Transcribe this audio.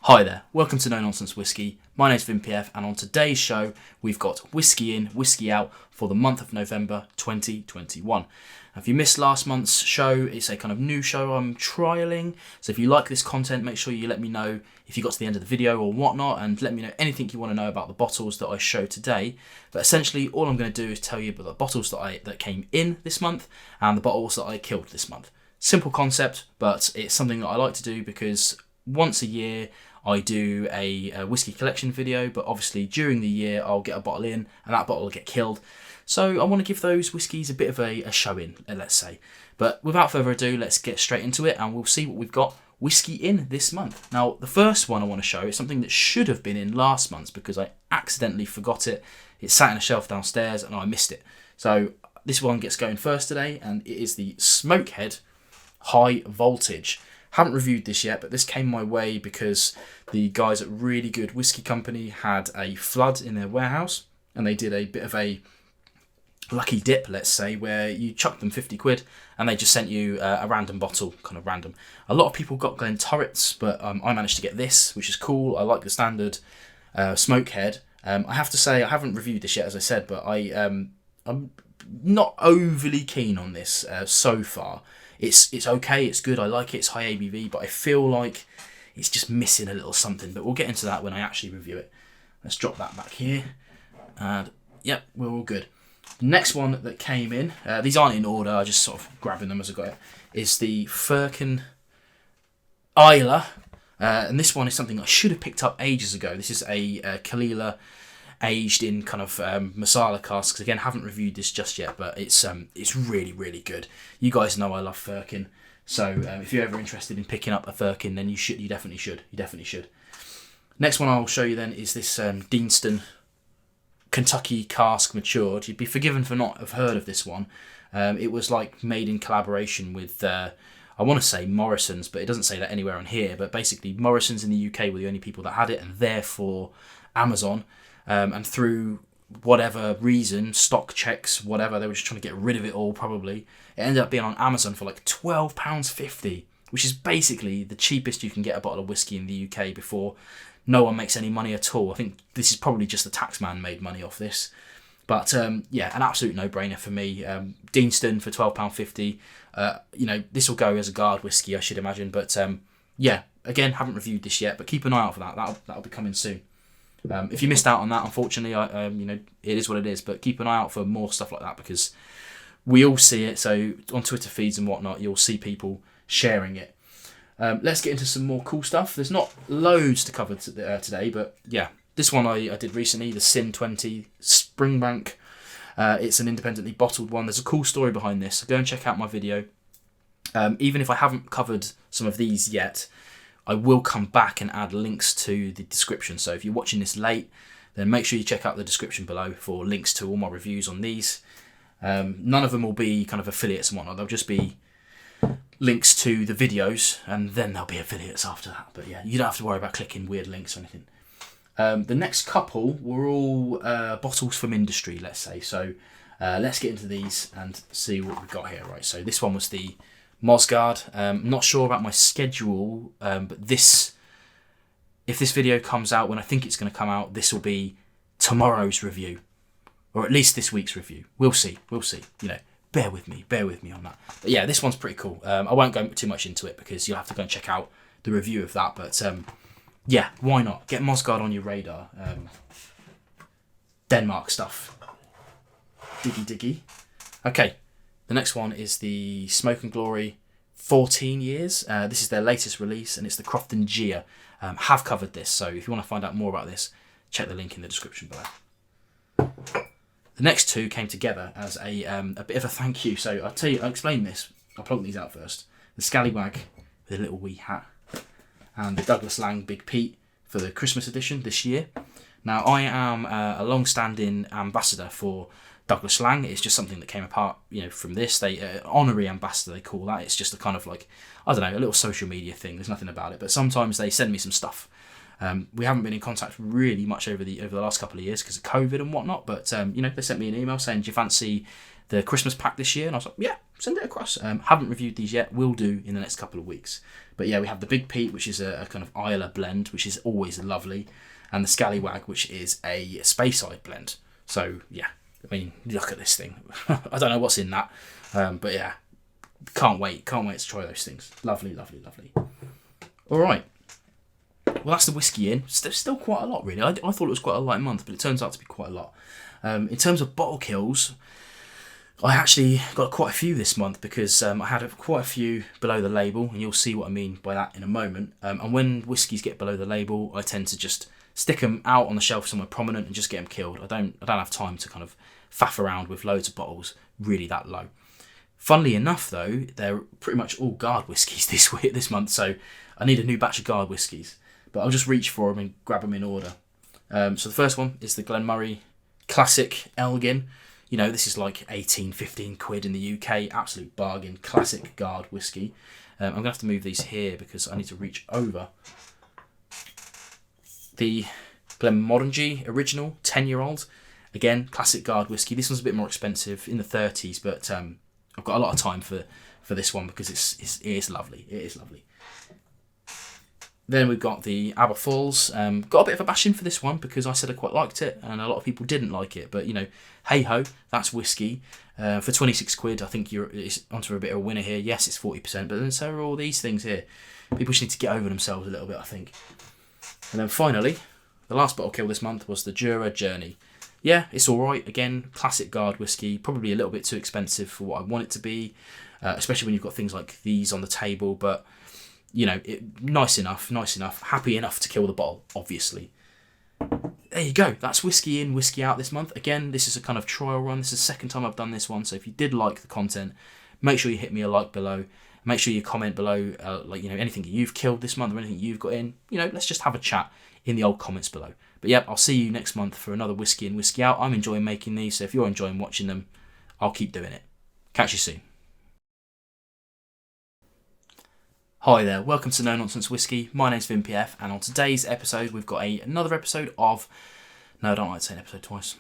Hi there, welcome to No Nonsense Whiskey. My name's Vin PF, and on today's show we've got Whisky In, Whisky Out for the month of November 2021. If you missed last month's show, it's a kind of new show I'm trialling, so if you like this content, make sure you let me know if you got to the end of the video or whatnot, and let me know anything you want to know about the bottles that I show today. But essentially all I'm going to do is tell you about the bottles that came in this month and the bottles that I killed this month. Simple concept, but it's something that I like to do because once a year I do a whiskey collection video, but obviously during the year I'll get a bottle in and that bottle will get killed. So I want to give those whiskies a bit of a show in, let's say. But without further ado, let's get straight into it and we'll see what we've got whiskey in this month. Now, the first one I want to show is something that should have been in last month's because I accidentally forgot it. It sat on a shelf downstairs and I missed it. So this one gets going first today, and it is the Smokehead High Voltage. Haven't reviewed this yet, but this came my way because the guys at Really Good Whiskey Company had a flood in their warehouse, and they did a bit of a lucky dip, let's say, where you chucked them 50 quid and they just sent you a random bottle, kind of random. A lot of people got Glen Turrets, but I managed to get this, which is cool. I like the standard Smokehead. I have to say, I haven't reviewed this yet, as I said, but I'm not overly keen on this so far. It's okay, it's good, I like it, it's high ABV, but I feel like it's just missing a little something. But we'll get into that when I actually review it. Let's drop that back here. And yep, we're all good. The next one that came in, these aren't in order, I just sort of grabbing them as I got it, is the Firkin Islay. And this one is something I should have picked up ages ago. This is a Caol aged in kind of Marsala casks. Again, haven't reviewed this just yet, but it's really, really good. You guys know I love Firkin, so if you're ever interested in picking up a Firkin, then you definitely should. Next one I'll show you then is this Deanston Kentucky cask matured. You'd be forgiven for not have heard of this one. It was like made in collaboration with I want to say Morrison's, but it doesn't say that anywhere on here. But basically, Morrison's in the UK were the only people that had it, and therefore Amazon. And through whatever reason, stock checks, whatever, they were just trying to get rid of it all probably. It ended up being on Amazon for like £12.50, which is basically the cheapest you can get a bottle of whiskey in the UK before no one makes any money at all. I think this is probably just the taxman made money off this. But yeah, an absolute no-brainer for me. Deanston for £12.50. This will go as a guard whiskey, I should imagine. But yeah, again, haven't reviewed this yet, but keep an eye out for that. That'll be coming soon. If you missed out on that, unfortunately, it is what it is. But keep an eye out for more stuff like that because we all see it. So on Twitter feeds and whatnot, you'll see people sharing it. Let's get into some more cool stuff. There's not loads to cover today, but yeah, this one I did recently, the Sin 20 Springbank. It's an independently bottled one. There's a cool story behind this, so go and check out my video. Even if I haven't covered some of these yet, I will come back and add links to the description. So if you're watching this late, then make sure you check out the description below for links to all my reviews on these. None of them will be kind of affiliates and whatnot. They'll just be links to the videos, and then there'll be affiliates after that. But yeah, you don't have to worry about clicking weird links or anything. The next couple were all bottles from industry, let's say. So let's get into these and see what we've got here. Right, so this one was the Mosgard. Not sure about my schedule, but if this video comes out when I think it's going to come out, this will be tomorrow's review, or at least this week's review. We'll see. Bear with me on that. But yeah, this one's pretty cool. I won't go too much into it because you'll have to go and check out the review of that. But yeah, why not? Get Mosgard on your radar. Denmark stuff. Diggy. Okay. The next one is the Smoke and Glory 14 years. This is their latest release, and it's the Crofton Gia. Have covered this, so if you want to find out more about this, check the link in the description below. The next two came together as a bit of a thank you. So I'll explain this. I'll plonk these out first. The Scallywag with a little wee hat, and the Douglas Lang Big Pete for the Christmas edition this year. Now, I am a long-standing ambassador for Douglas Lang. It's just something that came apart, from this. They honorary ambassador, they call that. It's just a kind of like, I don't know, a little social media thing. There's nothing about it, but sometimes they send me some stuff. We haven't been in contact really much over the last couple of years because of COVID and whatnot. But they sent me an email saying, "Do you fancy the Christmas pack this year, and I was like, yeah, send it across. Haven't reviewed these yet, will do in the next couple of weeks. But yeah, we have the Big Pete, which is a kind of Islay blend, which is always lovely, and the Scallywag, which is a Speyside blend. So yeah, I mean, look at this thing. I don't know what's in that, but yeah, can't wait to try those things. Lovely, lovely, lovely. All right. Well, that's the Whisky In. Still quite a lot, really. I thought it was quite a light month, but it turns out to be quite a lot. In terms of bottle kills, I actually got quite a few this month because I had quite a few below the label, and you'll see what I mean by that in a moment. And when whiskies get below the label, I tend to just stick them out on the shelf somewhere prominent and just get them killed. I don't have time to kind of faff around with loads of bottles really that low. Funnily enough, though, they're pretty much all guard whiskies this month, so I need a new batch of guard whiskies. But I'll just reach for them and grab them in order. So the first one is the Glenmorangie Classic Elgin. You know, this is like 15 quid in the UK. Absolute bargain. Classic guard whiskey. I'm going to have to move these here because I need to reach over. The Glenmorangie Original 10-year-old. Again, classic guard whiskey. This one's a bit more expensive, in the 30s, but I've got a lot of time for this one because it is lovely. It is lovely. Then we've got the Aberfoyles. Got a bit of a bashing for this one because I said I quite liked it and a lot of people didn't like it. But, you know, hey-ho, that's whiskey. For 26 quid, I think it's onto a bit of a winner here. Yes, it's 40%, but then so are all these things here. People just need to get over themselves a little bit, I think. And then finally, the last bottle kill this month was the Jura Journey. Yeah, it's all right. Again, classic guard whiskey. Probably a little bit too expensive for what I want it to be, especially when you've got things like these on the table. But, you know, nice enough. Happy enough to kill the bottle, obviously. There you go. That's Whisky In, Whisky Out this month. Again, this is a kind of trial run. This is the second time I've done this one. So if you did like the content, make sure you hit me a like below. Make sure you comment below, anything you've killed this month or anything you've got in. You know, let's just have a chat in the old comments below. But yeah, I'll see you next month for another Whisky In, Whisky Out. I'm enjoying making these, so if you're enjoying watching them, I'll keep doing it. Catch you soon. Hi there, welcome to No Nonsense Whiskey. My name's VinPF, and on today's episode, we've got another episode of... No, I don't like saying episode twice.